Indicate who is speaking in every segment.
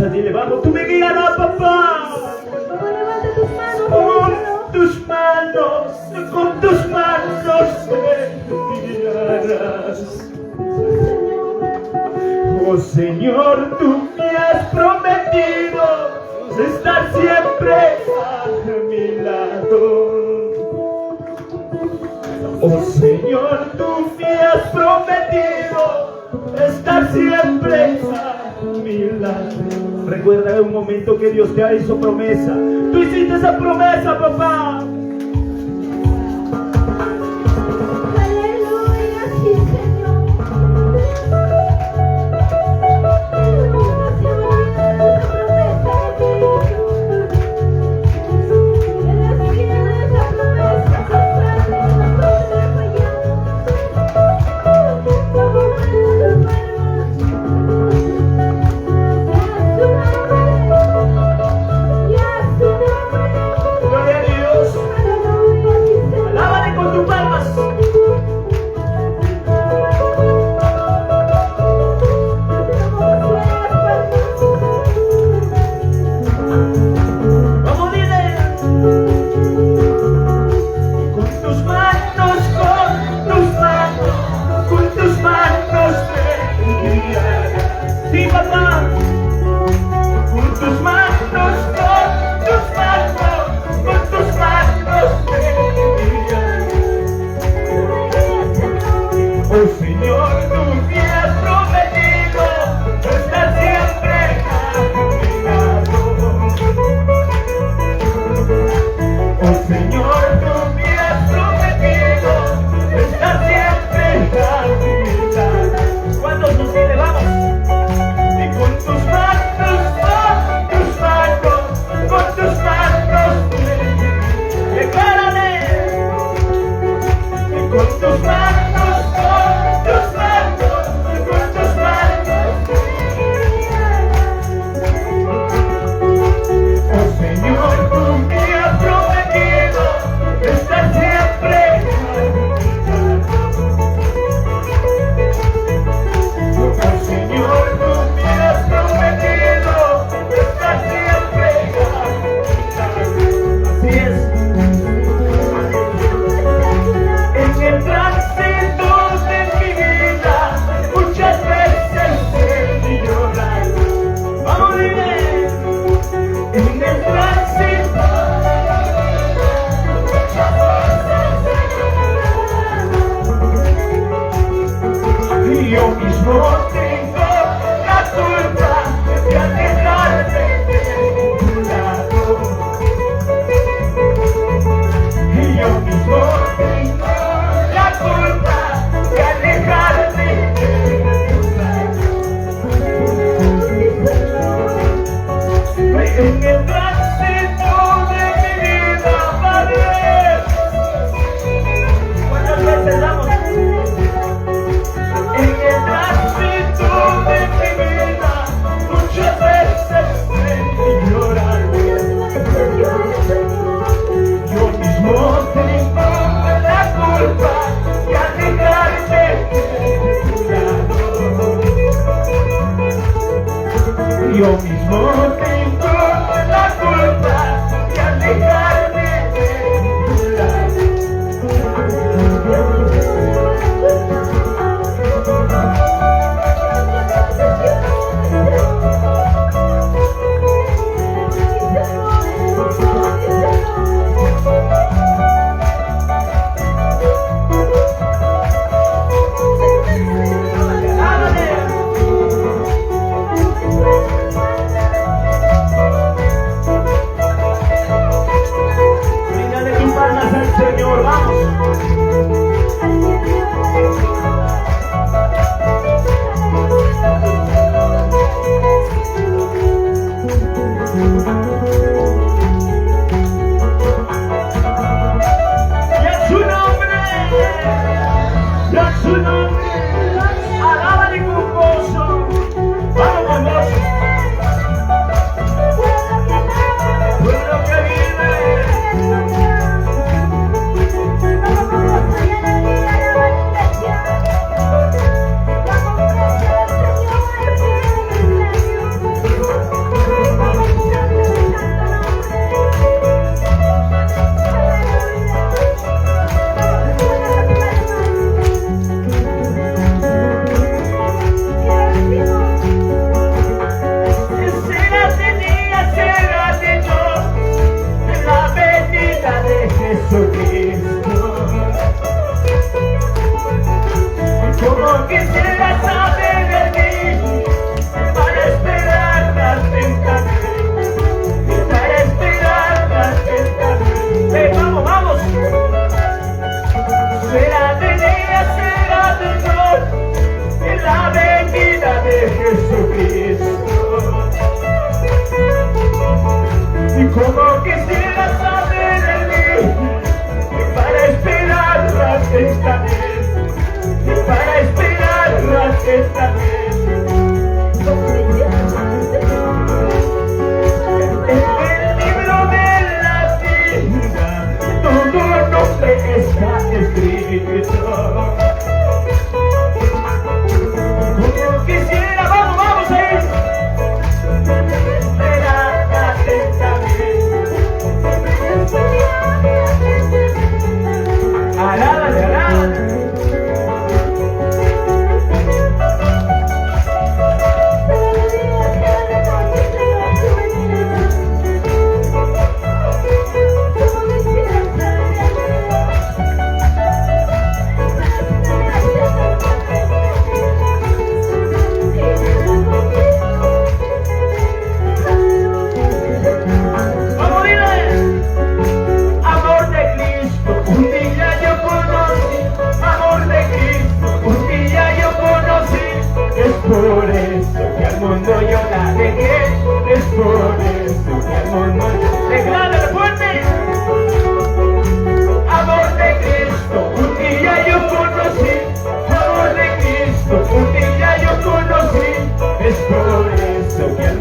Speaker 1: fuerza, dile, vamos, tú me guiarás, papá.
Speaker 2: Vamos, levanta tus manos.
Speaker 1: Con tus manos me guiarás. Oh Señor, tú me has prometido estar siempre a mi lado. Oh Señor, tú me has prometido estar siempre a mi lado. Recuerda un momento que Dios te hizo promesa. Tú hiciste esa promesa, papá.
Speaker 2: Aleluya, sí, Señor. Nunca se me olvida esa promesa de ti. Eres fiel a esa promesa, constante, no podré fallar. Vamos, levanta tus manos.
Speaker 1: Gloria a Dios. Alábale con tus palmas. Vamos, dile. Con tus manos me guiarás. Sí, papá. Con tus manos me guiarás. Oh Señor, tú me has prometido estar siempre a mi lado. Oh Señor, tú me has prometido estar siempre a mi lado. ¿Cuántos nos pide? Vamos. Y con tus manos declárale. Y con tus manos. Oh Señor, tú me has prometido estar siempre a mi lado. Oh Señor, tú me has prometido estar siempre a mi lado. Así es. En el tránsito de mi vida muchas veces he llorado. Vamos, dile. En el tránsito y yo mismo tengo la culpa de alejarte de tu lado. Y yo mismo tengo la culpa de alejarte de tu lado. En el tránsito de mi vida, Padre. ¿Cuántas veces damos? En el tránsito de mi vida, muchas veces he llorado. Yo mismo tengo la culpa de alejarte de tu lado. Yo mismo tengo la culpa de alejarme de tu lado.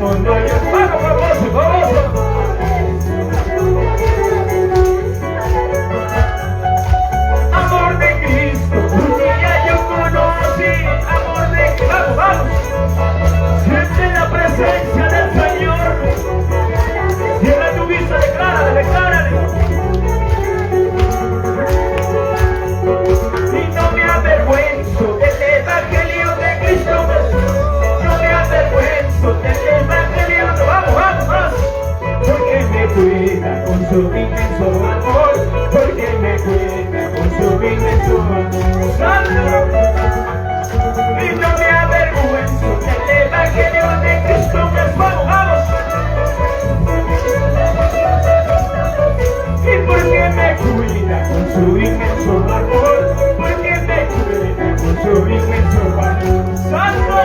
Speaker 1: mundo yo. Vamos, famoso, famoso. Amor de Cristo, un día yo conocí. Amor de Cristo, vamos, vamos. Siente la presencia del Señor. Cierra tu vista, declárale, declárale. Y no me avergüenzo del Evangelio de Cristo Jesús. No me avergüenzo del Evangelio. Vamos, vamos, vamos. Porque me cuida con su inmenso amor. Porque me cuida con su inmenso amor. Santo. Y no me avergüenzo del Evangelio de Cristo Jesús. Vamos, vamos. Y porque me cuida con su inmenso amor. Porque me cuida con su inmenso amor. Santo.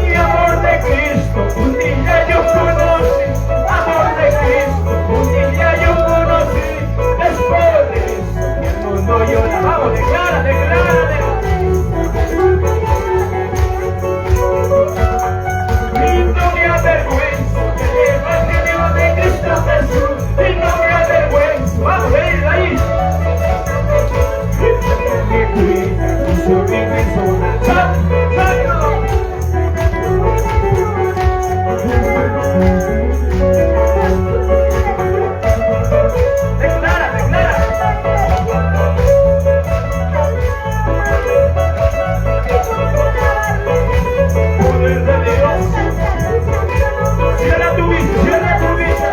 Speaker 1: Y amor de Cristo, un día yo conocí. Amor de Cristo, un día yo conocí. Es por eso que el mundo llora. Vamos, declara, declara. Y no me avergüenzo del Evangelio de Cristo Jesús. Y no me avergüenzo. Vamos, ven ahí. Y me cuida con su inmenso amor. Declara, declara. Poder de Dios. Cierra tu vista, cierra tu vista.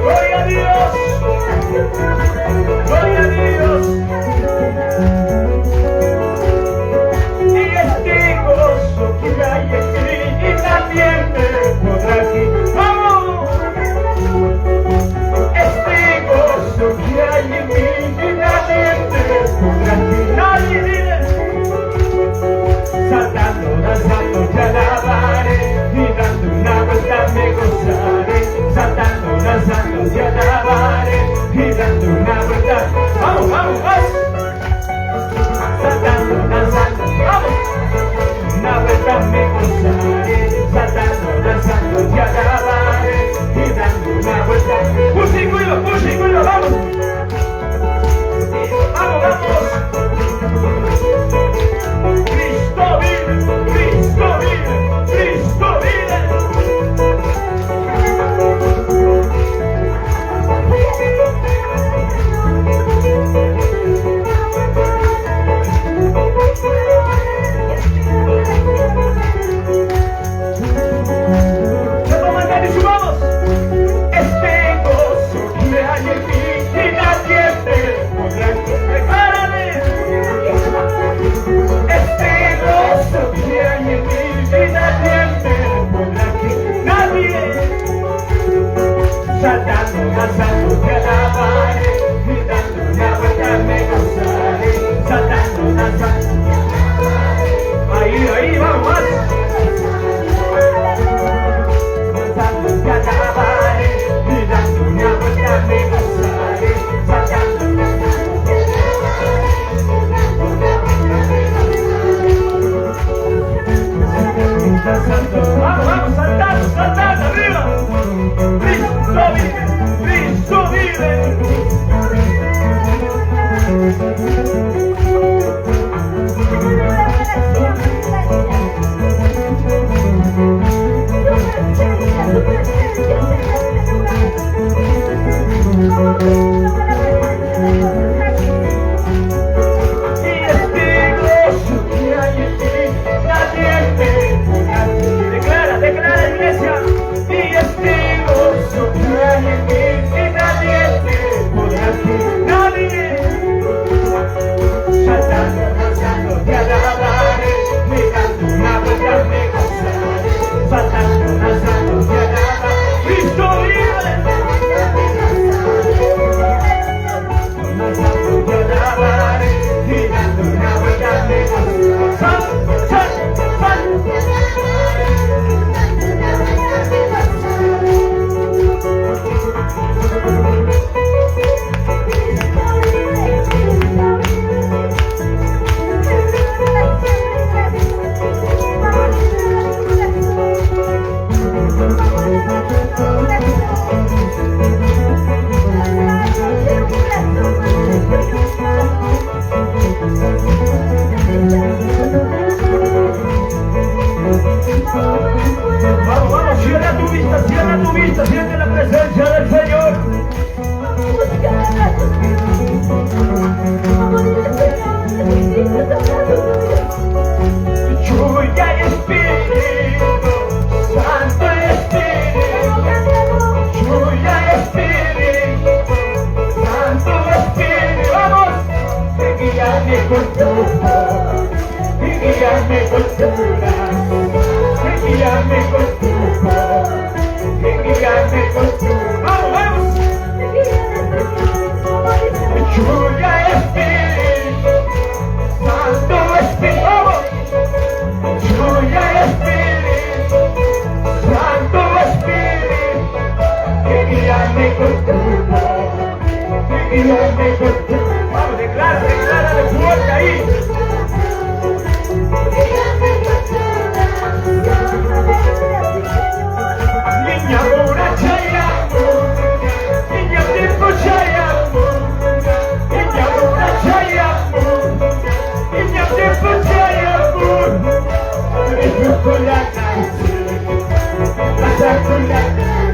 Speaker 1: Gloria a Dios. Gloria a Dios. Y este gozo que hay en mí y también me podrá aquí. ¡Vamos! Este gozo que hay en mí y también me podrá aquí. Nadie dice. Saltando, danzando, te alabaré y dando una vuelta me gozaré. Saltando, danzando, te alabaré y dando una vuelta. Vamos, vamos, vamos. Saltando, danzando, vamos. Una vuelta me gozaré. Saltando, danzando, te alabaré y dando una vuelta. Músico, vamos. Vamos, vamos. Cristo vive, Cristo vive, Cristo vive. Se toman y subamos. Este gozo que hay en mí y nadie me podrá. Declárale. Este gozo que hay en mí y nadie me podrá. Nadie. Saltando, danzando, te alabaré y dando una vuelta me gozaré. Saltando, danzando. Ahí, vamos más. Danzando, te alabaré y dando una vuelta me gozaré. Saltando, danzando. Vamos, saltando, saltando, arriba. Cristo vive, Cristo vive.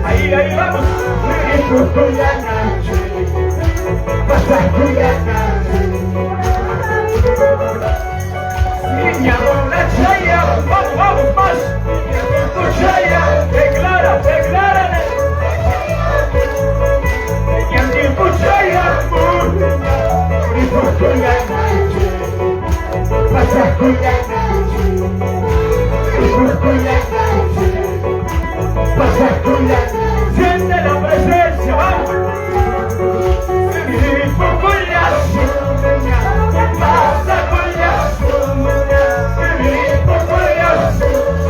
Speaker 1: Ahí, ahí vamos. Niña borrachaya, vamos, vamos, más. Borrachaya, declara, declara. Niña borrachaya, siente la presencia, vamos.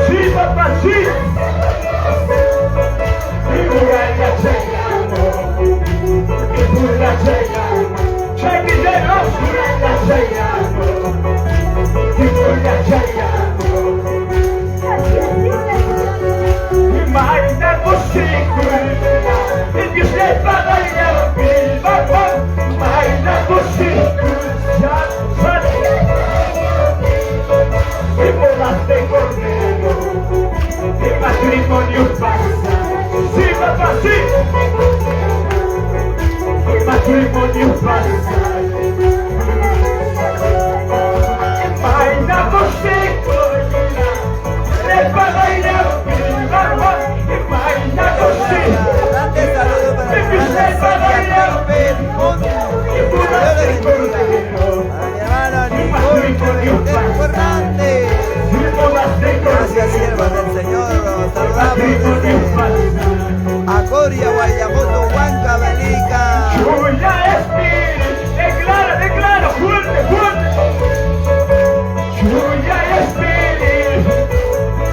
Speaker 1: Sí, papá, sí. Check it out. Imagina consigo, e Deus te pagaria o viva, imagina consigo, já sabia, e volaste correndo, e matrimônio passa, sim, papá, sim, e matrimônio passa, imagina consigo, te pagaria o viva, imagina consigo.
Speaker 3: Grande saludo para mi hermana Silvia Coppel Montes. Dios le bendiga. Para mi hermano Nicole Fernández. Gracias, siervas del Señor. Los saludamos desde Acoria, Guayamoto, Huanca, Belica.
Speaker 1: Lluvia Espíritu, declara, declara, fuerte, fuerte. Lluvia Espíritu,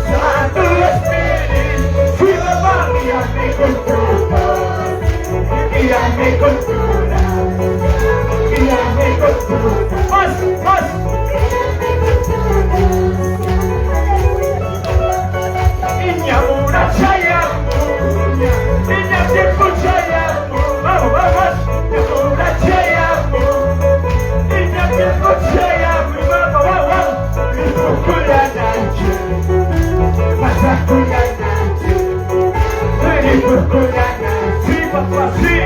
Speaker 1: Santo Espíritu, si papá, guíame con tu paz, guíame con tu gracia, guíame con tu paz, más. Niña borrachaya, niña borrachaya, vamos, vamos, niña borrachaya, niña borrachaya, vamos, vamos, niña borrachaya, pasa con la noche, niña borrachaya, sí, papá, sí.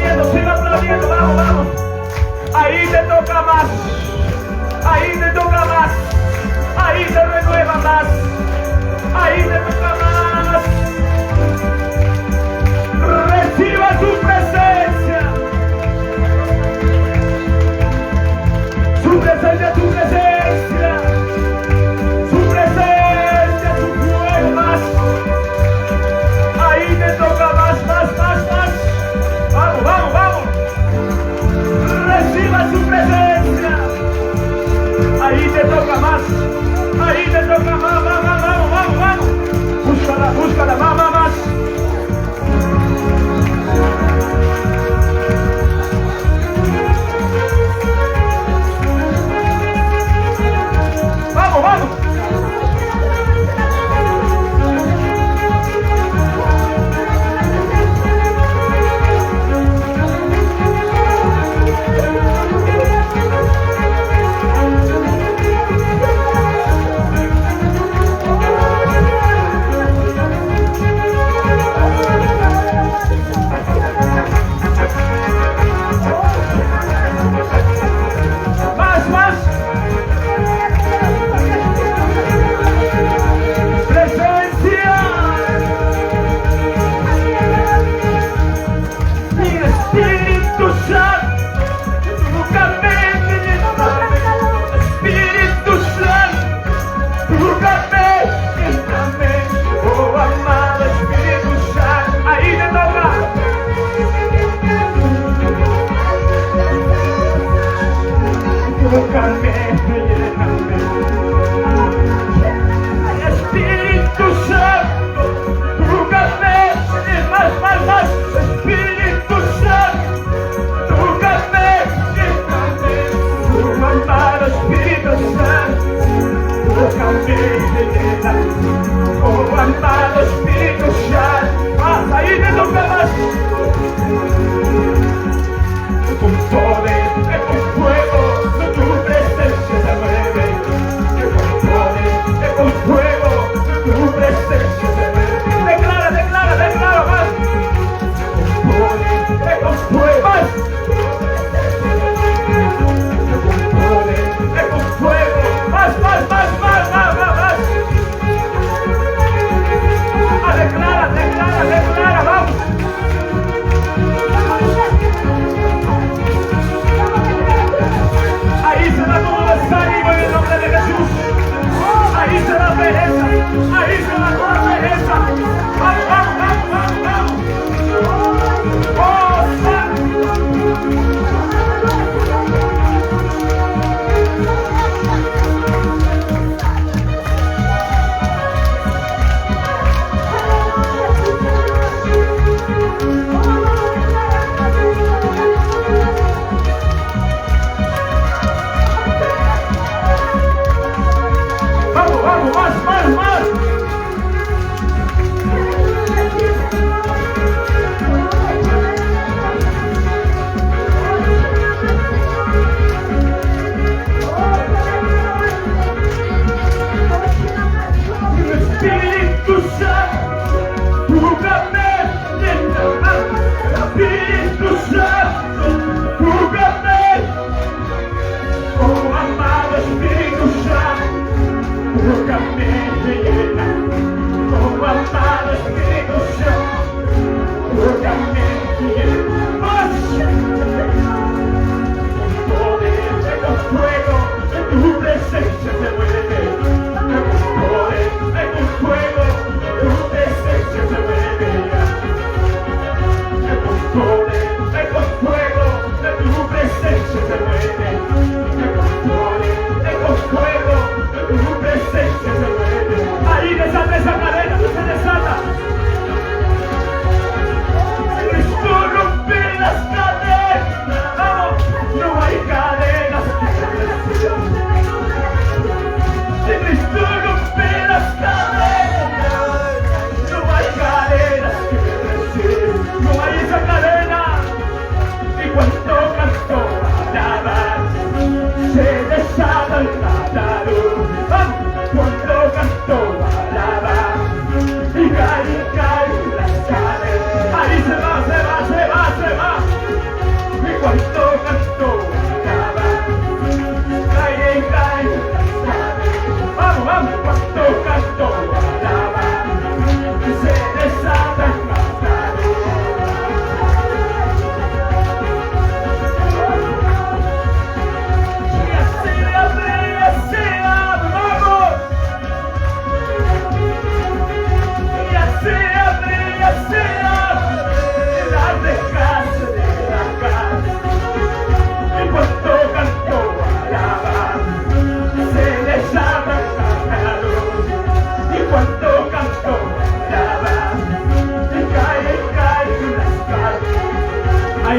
Speaker 1: aplaudiendo, vamos, vamos. Ahí te toca más, ahí te toca más, ahí te renueva más, ahí te toca más. Reciba su presencia, su presencia, su presencia, su presencia, su fuego más. Ahí te toca más, más, más, más. Vamos, vamos, vamos. Reciba su presencia. Ahí te toca más. Ahí te toca más, vamos, vamos, vamos, vamos. Búscala, búscala, más, más, más. Vamos, vamos. Más, más. Presencia. Mi Espíritu Santo, tócame, Espíritu Santo, tócame, lléname, oh amado Espíritu Santo. Ahí te toca. Tócame, lléname. Espíritu Santo, tócame, más, más, más. Espíritu Santo, tócame, lléname. Oh amado Espíritu Santo, tócame, lléname. Oh amado Espíritu Santo, más, ahí te toca más. Con poder, con fuego, con tu presencia.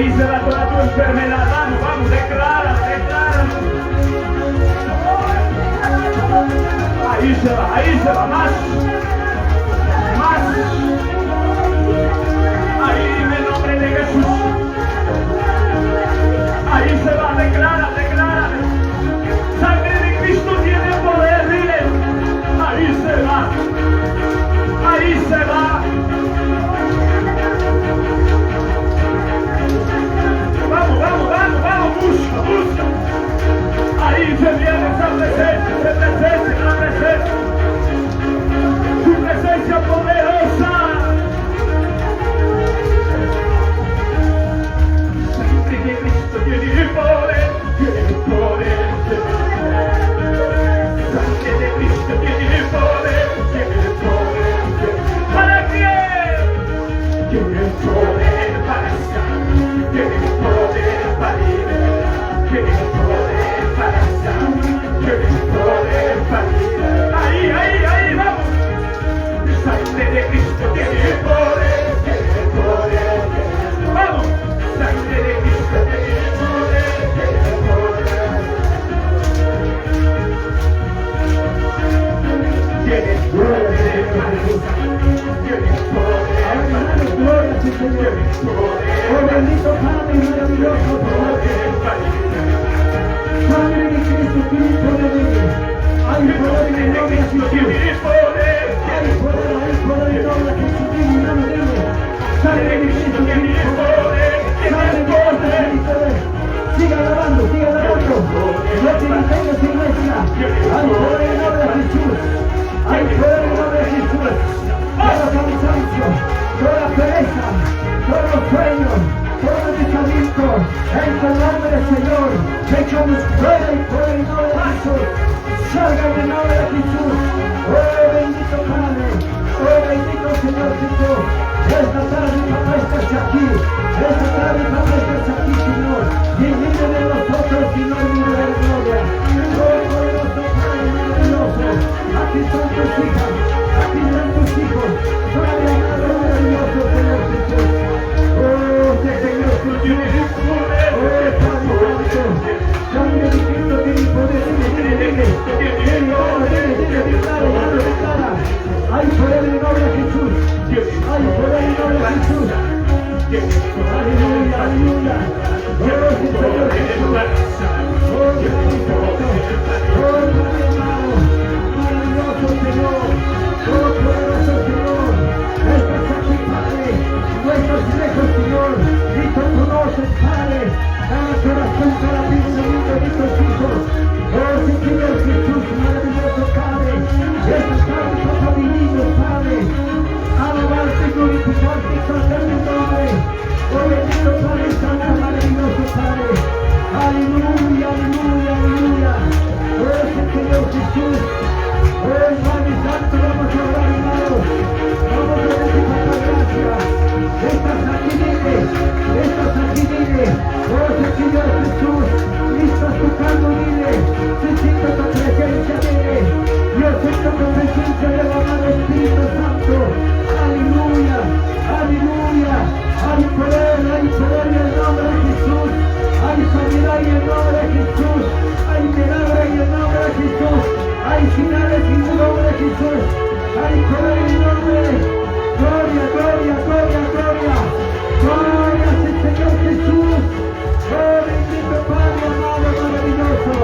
Speaker 1: Ahí se va toda tu enfermedad. Vamos, vamos, declara, declara. Ahí se va, más. Más. Ahí en el nombre de Jesús. Ahí se va, declara, declara. Sangre de Cristo tiene poder, dile. Ahí se va. Ahí se va. Vamos, vamos, vamos, vamos, busca, busca. Ahí se viene esa presencia, esa presencia, la presencia. Su presencia poderosa. Sangre de Cristo tiene poder, tiene poder, tiene poder. Sangre de Cristo tiene poder, tiene poder. ¿Para qué? Tiene poder para sanar, tiene poder para liberar, tiene poder para sanar, tiene poder para liberar. Ahí, vamos. Sangre de Cristo tiene poder, tiene poder. Vamos. Sangre de Cristo tiene poder, tiene poder. Tiene poder para sanar, tiene poder para
Speaker 4: Gloria a ti, Señor. Oh, bendito Padre maravilloso, sangre de Cristo tiene poder en mí. Hay poder en el nombre de Jesús. Hay poder en el nombre de Jesús. Sangre de Cristo tiene poder. Sangre de Cristo tiene poder. Siga alabando, siga alabando. No te detengas, iglesia. Hay poder en el nombre de Jesús. Hay poder en el nombre de Jesús. Todo cansancio, toda pereza, todos los sueños, todo desaliento, en el nombre del Señor, echamos fuera y fuera en el nombre de Jesús. Salga en el nombre de Jesús. Oh, bendito Padre, oh, bendito Señor Jesús. Esta tarde, papá, estás aquí. Esta tarde, papá, estás aquí, Señor. Y libre de nosotros, Señor, libre de gloria. Oh, poderoso Padre maravilloso. Aquí son tus hijas, aquí están tus hijos. Padre amado, maravilloso, Señor Jesús. Oh, Señor Jesús. Oh, Padre Santo. Sangre de Cristo tiene poder. Declara. Hay poder en el nombre de Jesús. Hay poder en el nombre de Jesús. Aleluya, aleluya. Oh, Señor Jesús. Oh, Padre Santo. Oh, Padre amado. Maravilloso Señor. Oh, poderoso Señor. Estás aquí, Padre. No estás lejos, Señor. Y tú conoces, Padre. Cada corazón, cada vida de tus hijos. Oh, Señor Jesús, maravilloso Padre. Esta tarde, papá divino, Padre. Alabarte, glorificarte, exaltar tu nombre. Oh, bendito Padre Santo, maravilloso Padre. Aleluya, aleluya, aleluya. Oh, Señor Jesús. Oh, Padre Santo, vamos a orar, hermanos. Vamos a decir papá, gracias. Estás aquí, dile. Estás aquí, dile. Oh, Señor Jesús. Estás tocando, dile. Se siente tu presencia, dile. Yo siento tu presencia del amado Espíritu Santo. Aleluya, aleluya. Hay poder en el nombre de Jesús. Hay sanidad en el nombre de Jesús. Hay milagro en el nombre de Jesús. Hay finales en el nombre de Jesús. Hay poder en el nombre de Gloria, gloria, gloria, gloria. Gloria al Señor Jesús. Oh, bendito Padre amado, maravilloso.